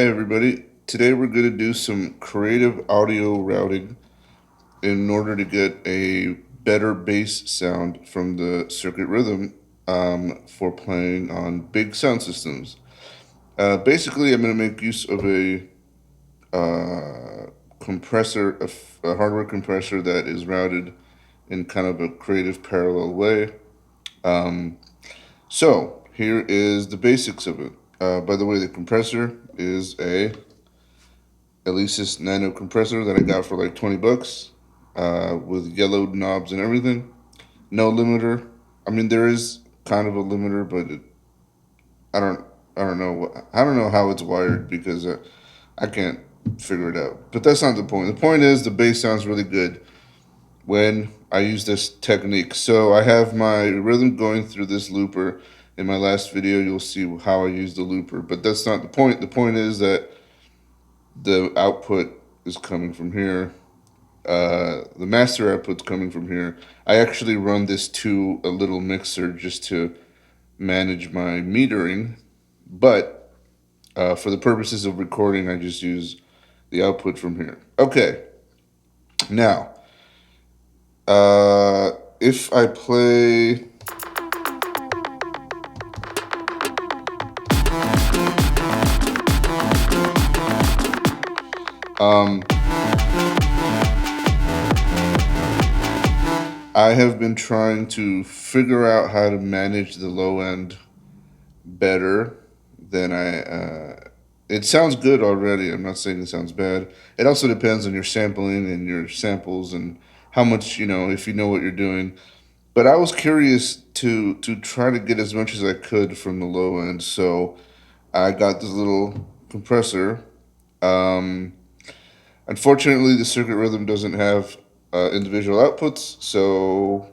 Hey everybody, today we're going to do some creative audio routing in order to get a better bass sound from the circuit rhythm for playing on big sound systems. Basically, I'm going to make use of a compressor, a hardware compressor that is routed in kind of a creative parallel way. So here is the basics of it. By the way, the compressor is a Alesis Nano compressor that I got for like 20 bucks with yellowed knobs and everything. No limiter. I mean, there is kind of a limiter, but I don't I don't know how it's wired because I can't figure it out. But that's not the point. The point is the bass sounds really good when I use this technique. So I have my rhythm going through this looper. In my last video, you'll see how I use the looper, but that's not the point. The point is that the output is coming from here. The master output's coming from here. I actually run this to a little mixer just to manage my metering, but for the purposes of recording, I just use the output from here. Okay, now, if I play... I have been trying to figure out how to manage the low end better than it sounds good already. I'm not saying it sounds bad. It also depends on your sampling and your samples and how much, if you know what you're doing. But I was curious to try to get as much as I could from the low end. So I got this little compressor. Unfortunately, the circuit rhythm doesn't have individual outputs, so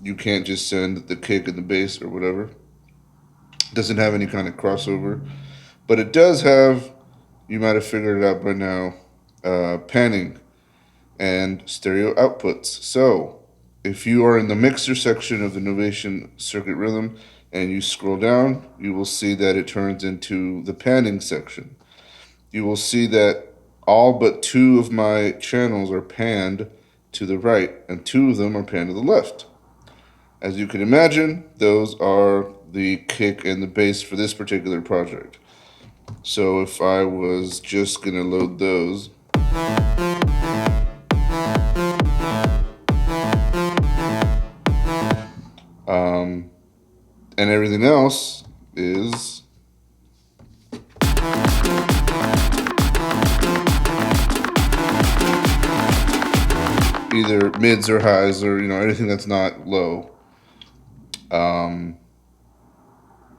you can't just send the kick and the bass or whatever. It doesn't have any kind of crossover, but it does have, you might have figured it out by now, panning and stereo outputs. So if you are in the mixer section of the Novation circuit rhythm and you scroll down, you will see that it turns into the panning section. You will see that all but two of my channels are panned to the right, and two of them are panned to the left. As you can imagine, those are the kick and the bass for this particular project. So if I was just going to load those, and everything else is either mids or highs or anything that's not low. And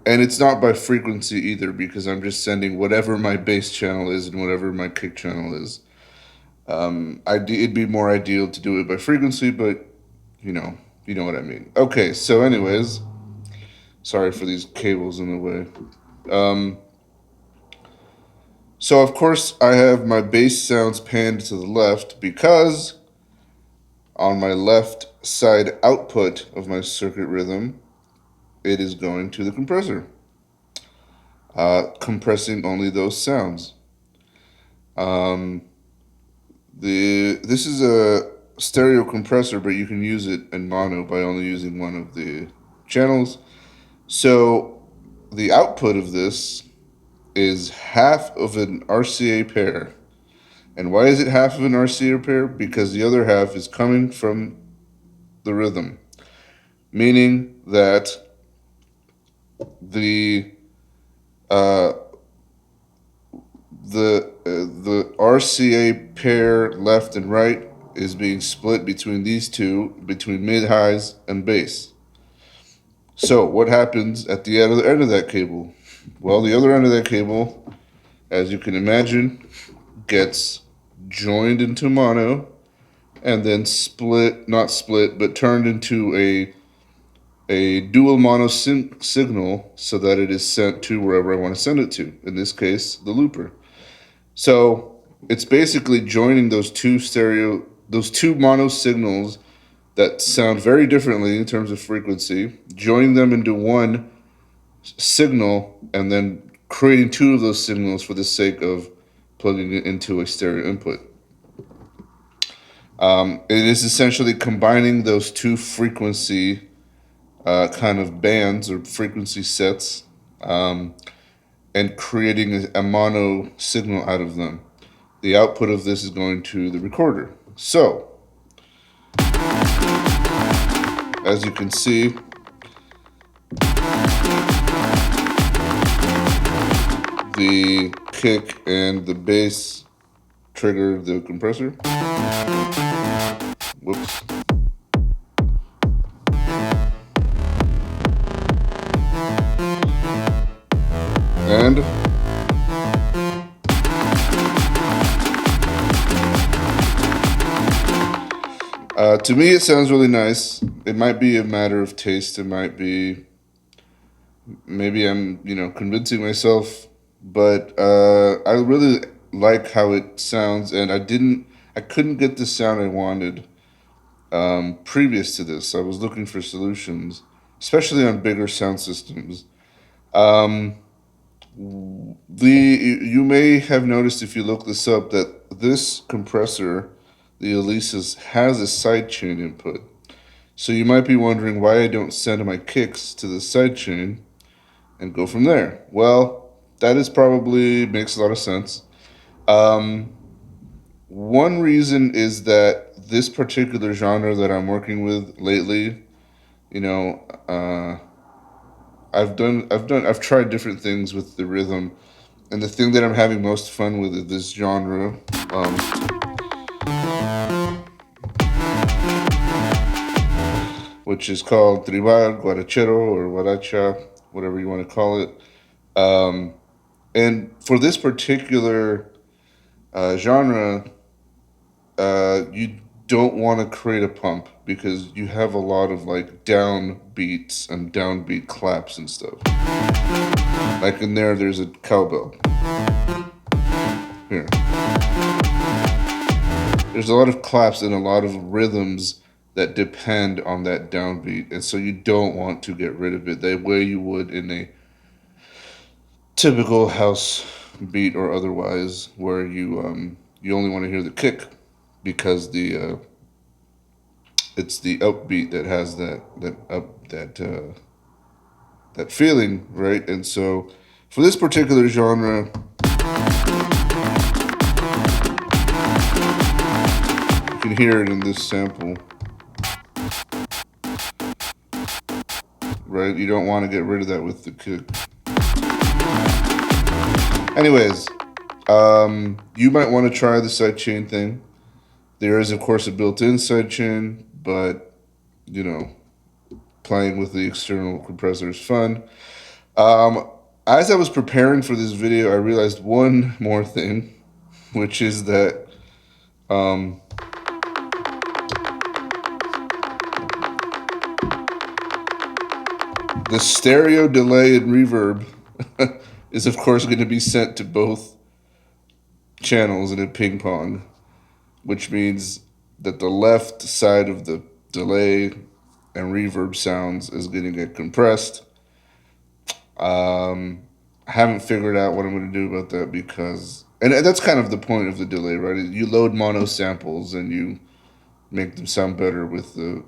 it's not by frequency either, because I'm just sending whatever my bass channel is and whatever my kick channel is. It'd be more ideal to do it by frequency, but you know what I mean. Okay, so anyways, sorry for these cables in the way. So of course I have my bass sounds panned to the left because on my left side output of my circuit rhythm, it is going to the compressor, compressing only those sounds. This is a stereo compressor, but you can use it in mono by only using one of the channels. So the output of this is half of an RCA pair. And why is it half of an RCA pair? Because the other half is coming from the rhythm, meaning that the RCA pair left and right is being split between these two, between mid, highs, and bass. So what happens at the end of that cable? Well, the other end of that cable, as you can imagine, gets joined into mono and then not split, but turned into a dual mono signal so that it is sent to wherever I want to send it to, in this case, the looper. So it's basically joining those two mono signals that sound very differently in terms of frequency, joining them into one signal, and then creating two of those signals for the sake of plugging it into a stereo input. It is essentially combining those two frequency kind of bands or frequency sets, and creating a mono signal out of them. The output of this is going to the recorder. So, as you can see, the kick and the bass trigger the compressor. Whoops. And to me, it sounds really nice. It might be a matter of taste. It might be, maybe I'm, convincing myself, but I really like how it sounds, and I couldn't get the sound I wanted previous to this. I was looking for solutions, especially on bigger sound systems. You may have noticed if you look this up that this compressor, the Alesis, has a sidechain input. So you might be wondering why I don't send my kicks to the sidechain and go from there. Well, that is probably makes a lot of sense. One reason is that this particular genre that I'm working with lately, I've tried different things with the rhythm, and the thing that I'm having most fun with is this genre, which is called tribal, guarachero, or guaracha, whatever you want to call it. And for this particular genre, you don't want to create a pump because you have a lot of like downbeats and downbeat claps and stuff. Like in there's a cowbell. Here. There's a lot of claps and a lot of rhythms that depend on that downbeat, and so you don't want to get rid of it the way you would in a typical house beat or otherwise, where you only want to hear the kick because it's the upbeat that has that feeling, right? And so for this particular genre, you can hear it in this sample, right? You don't want to get rid of that with the kick. Anyways, you might want to try the sidechain thing. There is, of course, a built-in sidechain, but, playing with the external compressor is fun. As I was preparing for this video, I realized one more thing, which is that the stereo delay and reverb is, of course, going to be sent to both channels in a ping pong, which means that the left side of the delay and reverb sounds is going to get compressed. I haven't figured out what I'm going to do about that because, and that's kind of the point of the delay, right? You load mono samples and you make them sound better with the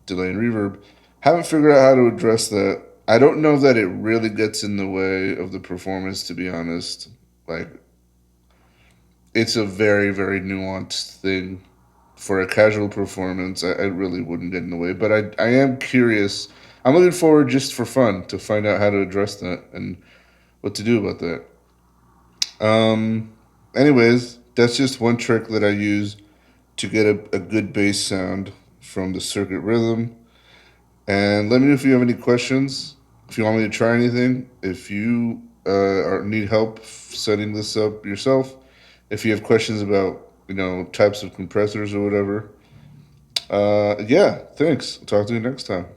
delay and reverb. Haven't figured out how to address that. I don't know that it really gets in the way of the performance, to be honest. Like, it's a very, very nuanced thing. For a casual performance, I really wouldn't get in the way. But I am curious. I'm looking forward, just for fun, to find out how to address that and what to do about that. Anyways, that's just one trick that I use to get a good bass sound from the circuit rhythm. And let me know if you have any questions, if you want me to try anything, if you need help setting this up yourself, if you have questions about, types of compressors or whatever. Yeah, thanks. I'll talk to you next time.